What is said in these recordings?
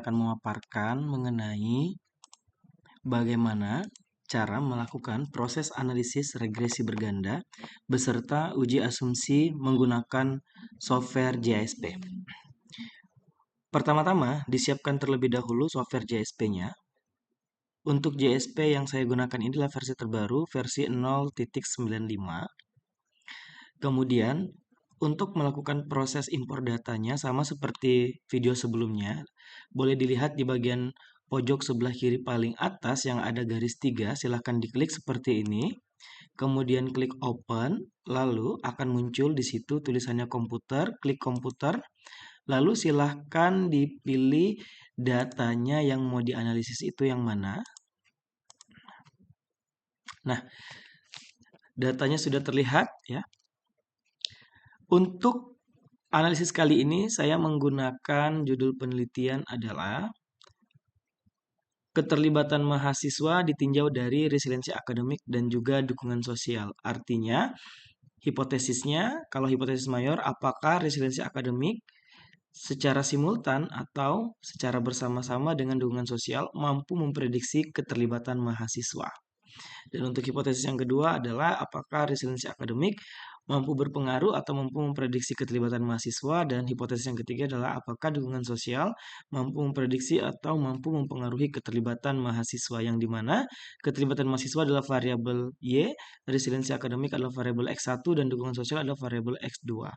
akan memaparkan mengenai bagaimana cara melakukan proses analisis regresi berganda beserta uji asumsi menggunakan software JSP. Pertama-tama, disiapkan terlebih dahulu software JSP-nya. Untuk JSP yang saya gunakan ini adalah versi terbaru, versi 0.95. Kemudian, untuk melakukan proses impor datanya sama seperti video sebelumnya, boleh dilihat di bagian pojok sebelah kiri paling atas yang ada garis 3, silahkan diklik seperti ini. Kemudian klik open, lalu akan muncul di situ tulisannya komputer, klik komputer, lalu silahkan dipilih datanya yang mau dianalisis itu yang mana. Nah, datanya sudah terlihat ya. Untuk analisis kali ini saya menggunakan judul penelitian adalah keterlibatan mahasiswa ditinjau dari resiliensi akademik dan juga dukungan sosial. Artinya, hipotesisnya, kalau hipotesis mayor, apakah resiliensi akademik secara simultan atau secara bersama-sama dengan dukungan sosial mampu memprediksi keterlibatan mahasiswa. Dan untuk hipotesis yang kedua adalah apakah resiliensi akademik mampu berpengaruh atau mampu memprediksi keterlibatan mahasiswa, dan hipotesis yang ketiga adalah apakah dukungan sosial mampu memprediksi atau mampu mempengaruhi keterlibatan mahasiswa, yang dimana keterlibatan mahasiswa adalah variabel Y, resiliensi akademik adalah variabel X1, dan dukungan sosial adalah variabel X2.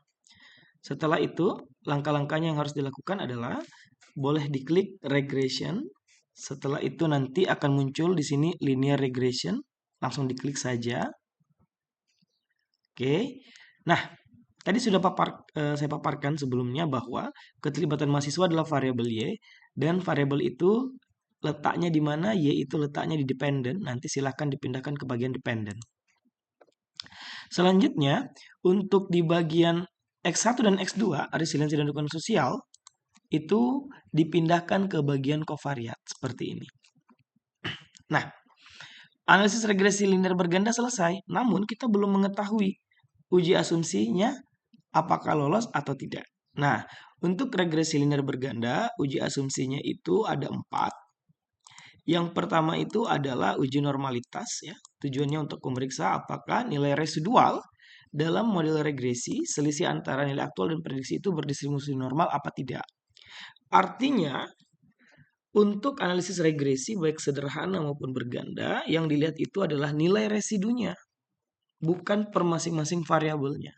Setelah itu, langkah-langkahnya yang harus dilakukan adalah boleh diklik regression. Setelah itu nanti akan muncul di sini linear regression. Langsung diklik saja. Oke. Nah, tadi sudah saya paparkan sebelumnya bahwa keterlibatan mahasiswa adalah variabel Y, dan variabel itu letaknya di mana, Y itu letaknya di dependent. Nanti silahkan dipindahkan ke bagian dependent. Selanjutnya, untuk di bagian X1 dan X2, resiliensi dan dukungan sosial, itu dipindahkan ke bagian covariat seperti ini. Nah, analisis regresi linear berganda selesai, namun kita belum mengetahui uji asumsinya apakah lolos atau tidak. Nah, untuk regresi linear berganda, uji asumsinya itu ada 4. Yang pertama itu adalah uji normalitas, ya. Tujuannya untuk memeriksa apakah nilai residual dalam model regresi, selisih antara nilai aktual dan prediksi itu berdistribusi normal apa tidak. Artinya, untuk analisis regresi baik sederhana maupun berganda, yang dilihat itu adalah nilai residunya, bukan per masing-masing variabelnya.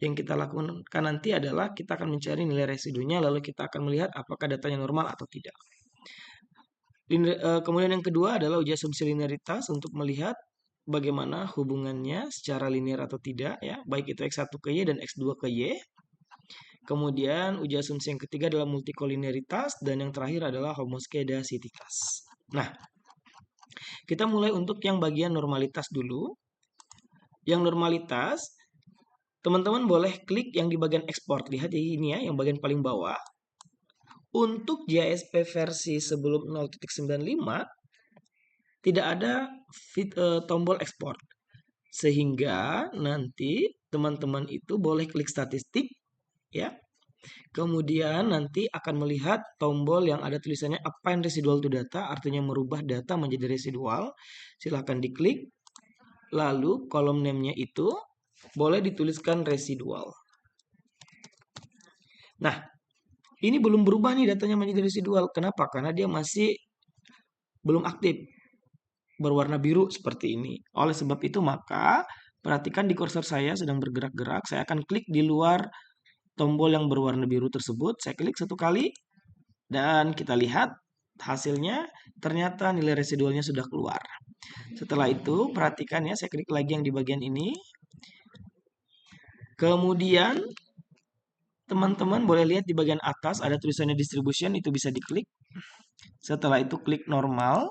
Yang kita lakukan nanti adalah kita akan mencari nilai residunya, lalu kita akan melihat apakah datanya normal atau tidak. Kemudian yang kedua adalah uji asumsi linearitas untuk melihat bagaimana hubungannya secara linear atau tidak, ya, baik itu X1 ke Y dan X2 ke Y. Kemudian uji asumsi yang ketiga adalah multikolinearitas, dan yang terakhir adalah homoskedasititas. Nah, kita mulai untuk yang bagian normalitas dulu. Yang normalitas, teman-teman boleh klik yang di bagian ekspor. Lihat ini ya, yang bagian paling bawah. Untuk JSP versi sebelum 0.95 tidak ada tombol ekspor. Sehingga nanti teman-teman itu boleh klik statistik, ya. Kemudian nanti akan melihat tombol yang ada tulisannya append residual to data, artinya merubah data menjadi residual. Silahkan diklik. Lalu kolom name-nya itu boleh dituliskan residual. Nah, ini belum berubah nih datanya menjadi residual. Kenapa? Karena dia masih belum aktif, berwarna biru seperti ini. Oleh sebab itu maka perhatikan di kursor saya sedang bergerak-gerak. Saya akan klik di luar tombol yang berwarna biru tersebut. Saya klik satu kali dan kita lihat hasilnya ternyata nilai residualnya sudah keluar. Setelah itu perhatikan ya, saya klik lagi yang di bagian ini. Kemudian teman-teman boleh lihat di bagian atas ada tulisannya distribution, itu bisa diklik. Setelah itu klik normal.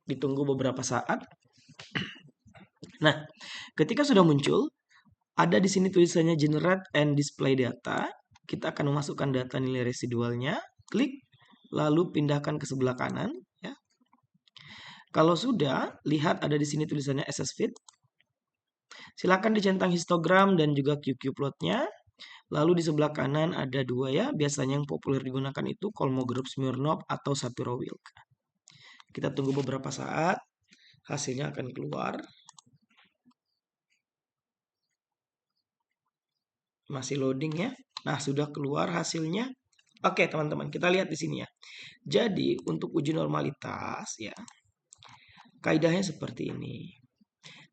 Ditunggu beberapa saat. Nah, ketika sudah muncul, ada di sini tulisannya generate and display data. Kita akan memasukkan data nilai residualnya. Klik, lalu pindahkan ke sebelah kanan. Ya. Kalau sudah, lihat ada di sini tulisannya SS Fit. Silakan dicentang histogram dan juga QQ plotnya. Lalu di sebelah kanan ada dua ya, biasanya yang populer digunakan itu Kolmogorov Smirnov atau Sapiro-Wheel. Kita tunggu beberapa saat, hasilnya akan keluar. Masih loading ya. Nah, sudah keluar hasilnya. Oke, teman-teman, kita lihat di sini ya. Jadi, untuk uji normalitas ya, kaidahnya seperti ini.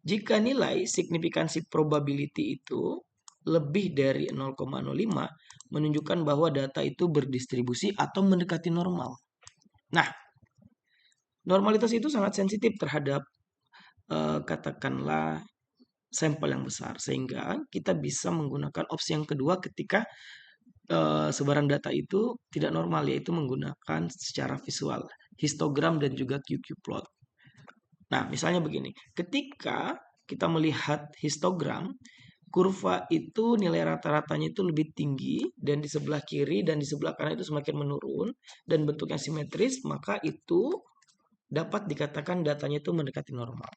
Jika nilai signifikansi probability itu lebih dari 0,05 menunjukkan bahwa data itu berdistribusi atau mendekati normal. Nah, normalitas itu sangat sensitif terhadap katakanlah sampel yang besar, sehingga kita bisa menggunakan opsi yang kedua ketika sebaran data itu tidak normal, yaitu menggunakan secara visual, histogram dan juga QQ plot. Nah, misalnya begini, ketika kita melihat histogram, kurva itu nilai rata-ratanya itu lebih tinggi, dan di sebelah kiri dan di sebelah kanan itu semakin menurun, dan bentuknya simetris, maka itu dapat dikatakan datanya itu mendekati normal.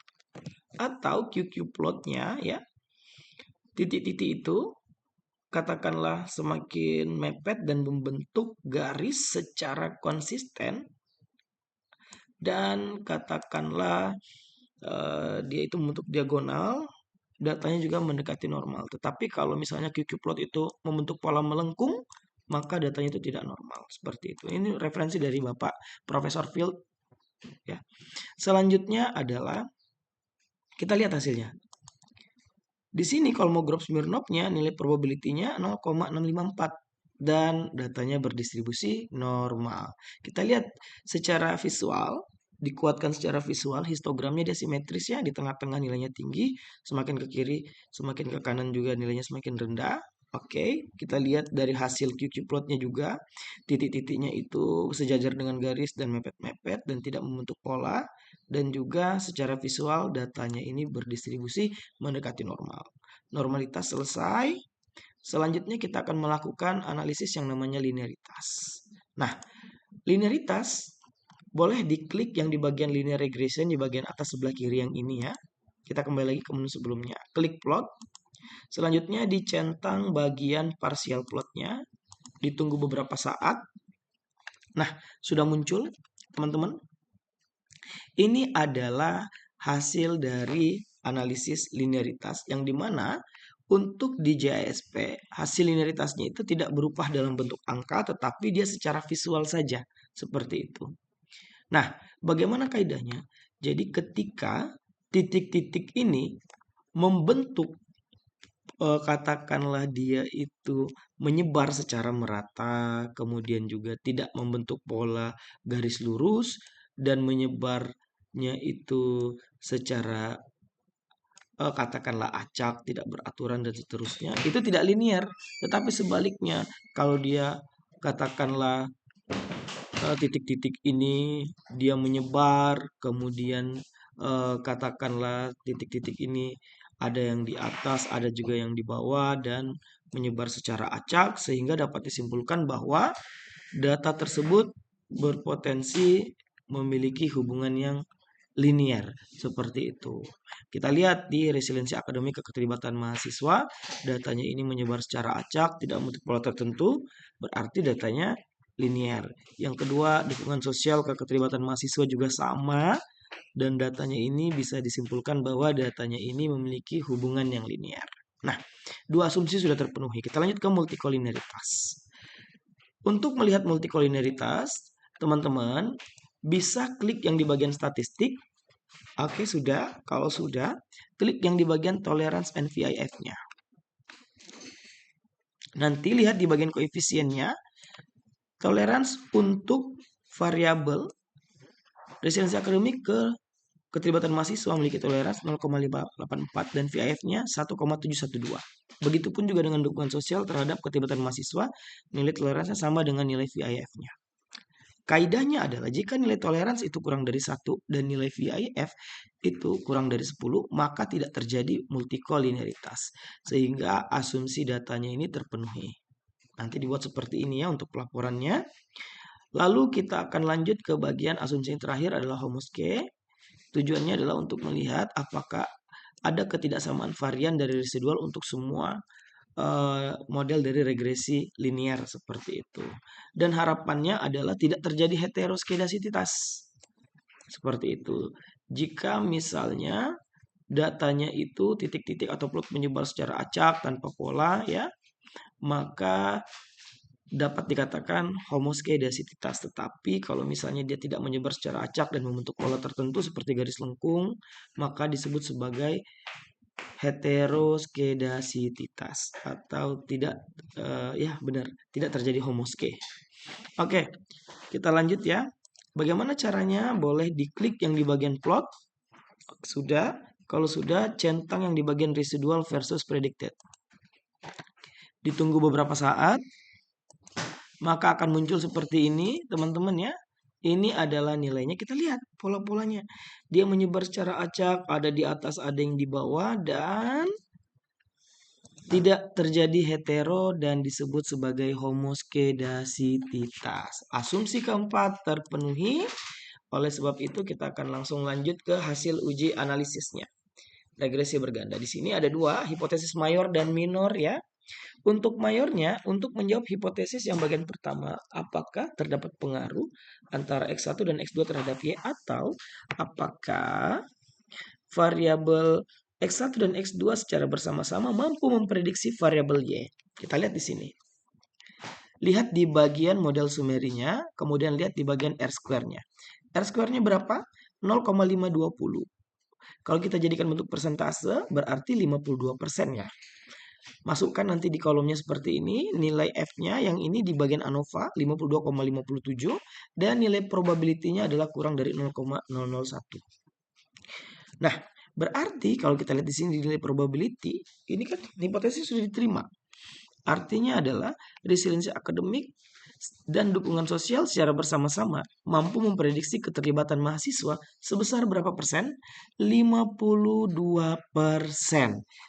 Atau QQ plotnya ya, titik-titik itu katakanlah semakin mepet dan membentuk garis secara konsisten, dan katakanlah dia itu membentuk diagonal, datanya juga mendekati normal. Tetapi kalau misalnya QQ plot itu membentuk pola melengkung, maka datanya itu tidak normal. Seperti itu. Ini referensi dari Bapak Profesor Field ya. Selanjutnya adalah kita lihat hasilnya. Di sini Kolmogorov Smirnovnya nilai probability-nya 0,654 dan datanya berdistribusi normal. Kita lihat secara visual, dikuatkan secara visual, histogramnya dia simetris ya, di tengah-tengah nilainya tinggi, semakin ke kiri, semakin ke kanan juga nilainya semakin rendah. Oke, kita lihat dari hasil QQ plotnya juga, titik-titiknya itu sejajar dengan garis dan mepet-mepet dan tidak membentuk pola, dan juga secara visual datanya ini berdistribusi mendekati normal. Normalitas selesai. Selanjutnya kita akan melakukan analisis yang namanya linearitas. Nah, linearitas boleh diklik yang di bagian linear regression di bagian atas sebelah kiri yang ini ya. Kita kembali lagi ke menu sebelumnya. Klik plot. Selanjutnya dicentang bagian partial plotnya. Ditunggu beberapa saat. Nah, sudah muncul teman-teman. Ini adalah hasil dari analisis linearitas yang dimana untuk di JISP hasil linearitasnya itu tidak berubah dalam bentuk angka, tetapi dia secara visual saja seperti itu. Nah, bagaimana kaidahnya? Jadi ketika titik-titik ini membentuk katakanlah dia itu menyebar secara merata, kemudian juga tidak membentuk pola garis lurus dan menyebarnya itu secara katakanlah acak, tidak beraturan dan seterusnya, itu tidak linear. Tetapi sebaliknya, kalau dia katakanlah titik-titik ini dia menyebar, kemudian katakanlah titik-titik ini ada yang di atas, ada juga yang di bawah dan menyebar secara acak, sehingga dapat disimpulkan bahwa data tersebut berpotensi memiliki hubungan yang linear seperti itu. Kita lihat di resiliensi akademik keterlibatan mahasiswa, datanya ini menyebar secara acak, tidak membentuk pola tertentu, berarti datanya linear. Yang kedua, dukungan sosial keterlibatan mahasiswa juga sama, dan datanya ini bisa disimpulkan bahwa datanya ini memiliki hubungan yang linear. Nah, dua asumsi sudah terpenuhi. Kita lanjut ke multikolinearitas. Untuk melihat multikolinearitas, teman-teman bisa klik yang di bagian statistik. Oke, sudah. Kalau sudah, klik yang di bagian tolerance and VIF-nya. Nanti lihat di bagian koefisiennya, tolerance untuk variabel resiliensi akademik ke keterlibatan mahasiswa memiliki toleransi 0,584 dan VIF-nya 1,712. Begitupun juga dengan dukungan sosial terhadap keterlibatan mahasiswa, nilai toleransinya sama dengan nilai VIF-nya. Kaidahnya adalah jika nilai toleransi itu kurang dari 1 dan nilai VIF itu kurang dari 10, maka tidak terjadi multikolinearitas. Sehingga asumsi datanya ini terpenuhi. Nanti dibuat seperti ini ya untuk pelaporannya. Lalu kita akan lanjut ke bagian asumsi yang terakhir adalah homoscale. Tujuannya adalah untuk melihat apakah ada ketidaksamaan varian dari residual untuk semua model dari regresi linear seperti itu. Dan harapannya adalah tidak terjadi heteroskedasitas. Seperti itu. Jika misalnya datanya itu titik-titik atau plot menyebar secara acak tanpa pola ya, maka dapat dikatakan homoskedasitas. Tetapi kalau misalnya dia tidak menyebar secara acak dan membentuk pola tertentu seperti garis lengkung, maka disebut sebagai heteroskedasitas atau tidak ya benar, tidak terjadi homoske. Oke, kita lanjut ya. Bagaimana caranya? Boleh diklik yang di bagian plot. Sudah. Kalau sudah, centang yang di bagian residual versus predicted. Ditunggu beberapa saat, maka akan muncul seperti ini, teman-teman ya. Ini adalah nilainya. Kita lihat pola-polanya. Dia menyebar secara acak, ada di atas, ada yang di bawah, dan tidak terjadi hetero dan disebut sebagai homoskedasitas. Asumsi keempat terpenuhi. Oleh sebab itu kita akan langsung lanjut ke hasil uji analisisnya. Regresi berganda. Di sini ada dua, hipotesis mayor dan minor ya. Untuk mayornya, untuk menjawab hipotesis yang bagian pertama, apakah terdapat pengaruh antara X1 dan X2 terhadap Y atau apakah variabel X1 dan X2 secara bersama-sama mampu memprediksi variabel Y. Kita lihat di sini. Lihat di bagian model sumerinya, kemudian lihat di bagian R-square-nya. R-square-nya berapa? 0,520. Kalau kita jadikan bentuk persentase, berarti 52% ya. Masukkan nanti di kolomnya seperti ini, nilai F-nya yang ini di bagian ANOVA 52,57 dan nilai probability-nya adalah kurang dari 0,001. Nah, berarti kalau kita lihat di sini nilai probability, ini kan hipotesis sudah diterima. Artinya adalah resiliensi akademik dan dukungan sosial secara bersama-sama mampu memprediksi keterlibatan mahasiswa sebesar berapa persen? 52%.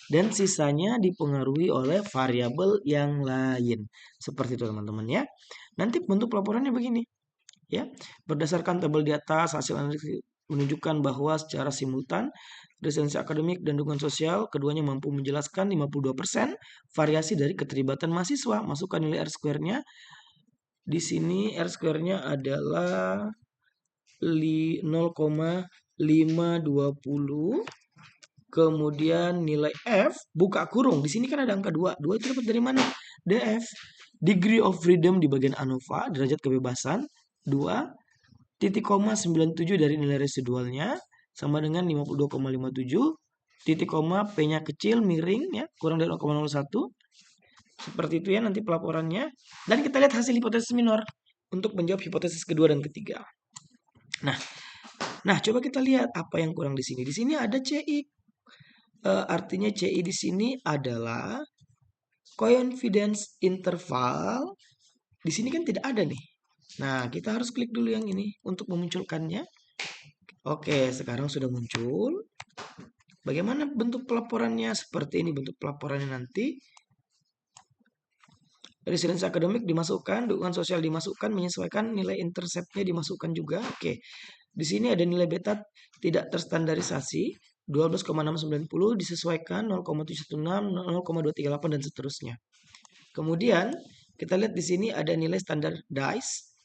Dan sisanya dipengaruhi oleh variabel yang lain. Seperti itu teman-teman ya. Nanti bentuk laporannya begini. Ya, berdasarkan tabel di atas, hasil analisis menunjukkan bahwa secara simultan resiliensi akademik dan dukungan sosial keduanya mampu menjelaskan 52% variasi dari keterlibatan mahasiswa. Masukkan nilai R-square-nya. Di sini R-square-nya adalah 0,520. Kemudian nilai F buka kurung. Di sini kan ada angka 2. 2 itu dapat dari mana? DF. Degree of freedom di bagian ANOVA, derajat kebebasan. 2. Titik koma 97 dari nilai residualnya sama dengan 52,57. Titik koma P-nya kecil miring ya, kurang dari 0,01. Seperti itu ya nanti pelaporannya. Dan kita lihat hasil hipotesis minor untuk menjawab hipotesis kedua dan ketiga. Nah, coba kita lihat apa yang kurang di sini. Di sini ada CI. Artinya CI di sini adalah confidence interval. Di sini kan tidak ada nih. Nah, kita harus klik dulu yang ini untuk memunculkannya. Oke, sekarang sudah muncul. Bagaimana bentuk pelaporannya? Seperti ini bentuk pelaporannya nanti. Resiliensi akademik dimasukkan, dukungan sosial dimasukkan, menyesuaikan nilai interceptnya dimasukkan juga. Oke, di sini ada nilai beta tidak terstandarisasi 12,690 disesuaikan 0,716, 0,238 dan seterusnya. Kemudian kita lihat di sini ada nilai standardized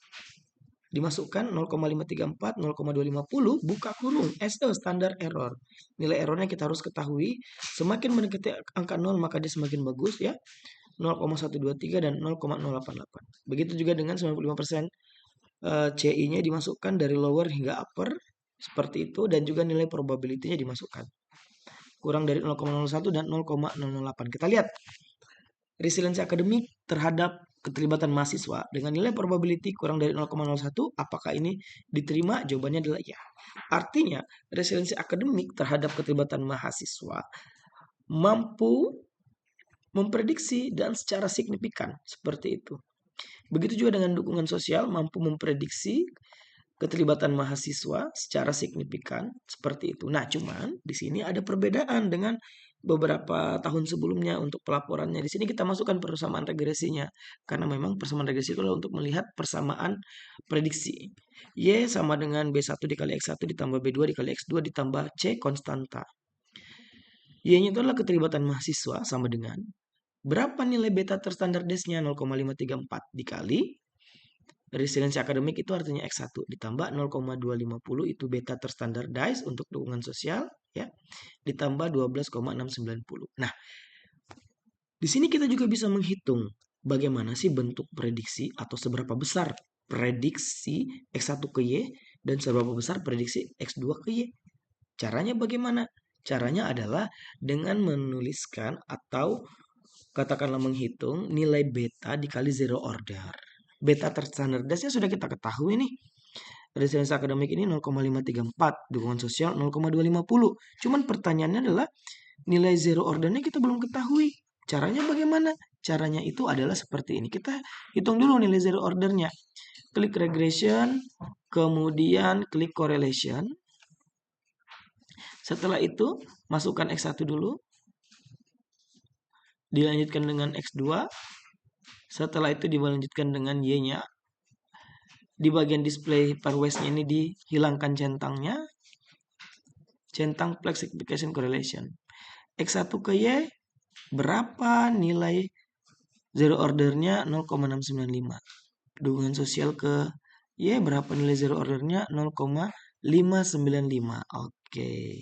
dimasukkan 0,534, 0,250 buka kurung SE standar error. Nilai errornya kita harus ketahui, semakin mendekati angka 0 maka dia semakin bagus ya. 0,123 dan 0,088. Begitu juga dengan 95% CI-nya dimasukkan dari lower hingga upper seperti itu dan juga nilai probability-nya dimasukkan. Kurang dari 0,01 dan 0,008. Kita lihat resiliensi akademik terhadap keterlibatan mahasiswa dengan nilai probability kurang dari 0,01, apakah ini diterima? Jawabannya adalah ya. Artinya resiliensi akademik terhadap keterlibatan mahasiswa mampu memprediksi dan secara signifikan seperti itu. Begitu juga dengan dukungan sosial mampu memprediksi keterlibatan mahasiswa secara signifikan seperti itu. Nah, cuman di sini ada perbedaan dengan beberapa tahun sebelumnya untuk pelaporannya. Di sini kita masukkan persamaan regresinya karena memang persamaan regresi itu adalah untuk melihat persamaan prediksi. Y sama dengan B1 dikali X1 ditambah B2 dikali X2 ditambah C konstanta. Y-nya itu adalah keterlibatan mahasiswa sama dengan Berapa nilai beta terstandardisnya? 0,534 dikali resiliensi akademik itu artinya X1 ditambah 0,250 itu beta terstandardized untuk dukungan sosial ya, ditambah 12,690. Nah, di sini kita juga bisa menghitung bagaimana sih bentuk prediksi atau seberapa besar prediksi X1 ke Y dan seberapa besar prediksi X2 ke Y. Caranya bagaimana? Caranya adalah dengan menuliskan atau katakanlah menghitung nilai beta dikali zero order. Beta terstandardisnya sudah kita ketahui nih. Resiliensi akademik ini 0,534, dukungan sosial 0,250. Cuman pertanyaannya adalah nilai zero ordernya kita belum ketahui. Caranya bagaimana? Caranya itu adalah seperti ini. Kita hitung dulu nilai zero ordernya. Klik regression, kemudian klik correlation. Setelah itu, masukkan X1 dulu. Dilanjutkan dengan X2. Setelah itu dilanjutkan dengan Y-nya. Di bagian display pairwise-nya ini dihilangkan centangnya. Centang flex signification correlation. X1 ke Y, berapa nilai zero ordernya? 0,695. Dukungan sosial ke Y, berapa nilai zero ordernya? 0,595. Oke.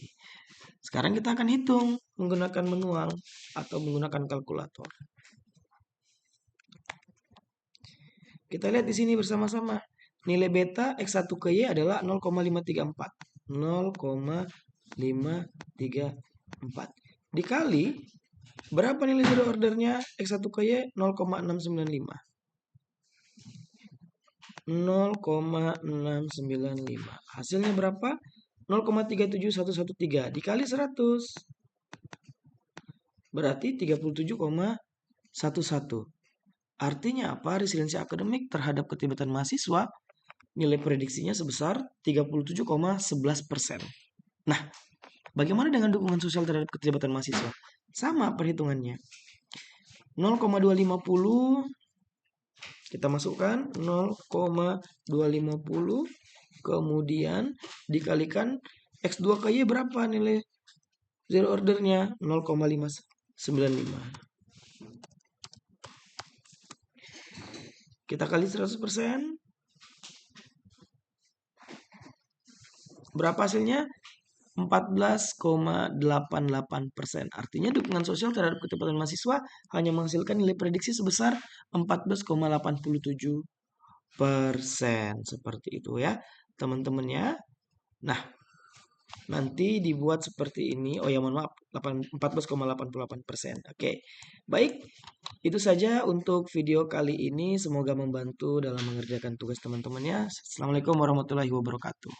Sekarang kita akan hitung menggunakan manual atau menggunakan kalkulator. Kita lihat di sini bersama-sama. Nilai beta X1 ke Y adalah 0,534. 0,534. Dikali berapa nilai zero ordernya X1 ke Y? 0,695. 0,695. Hasilnya berapa? 0,37113 dikali 100. Berarti 37,11. Artinya apa? Resiliensi akademik terhadap keterlibatan mahasiswa nilai prediksinya sebesar 37,11%. Nah, bagaimana dengan dukungan sosial terhadap keterlibatan mahasiswa? Sama perhitungannya. 0,250 kita masukkan 0,250 kemudian dikalikan X2 ke Y berapa nilai zero ordernya? 0,595. Kita kali 100%. Berapa hasilnya? 14,88%. Artinya dukungan sosial terhadap keterlibatan mahasiswa hanya menghasilkan nilai prediksi sebesar 14,87%. Seperti itu ya teman-teman ya. Nah, nanti dibuat seperti ini. Oh ya, mohon maaf, 14,88%. Oke. Baik, itu saja untuk video kali ini. Semoga membantu dalam mengerjakan tugas teman-teman ya. Assalamualaikum warahmatullahi wabarakatuh.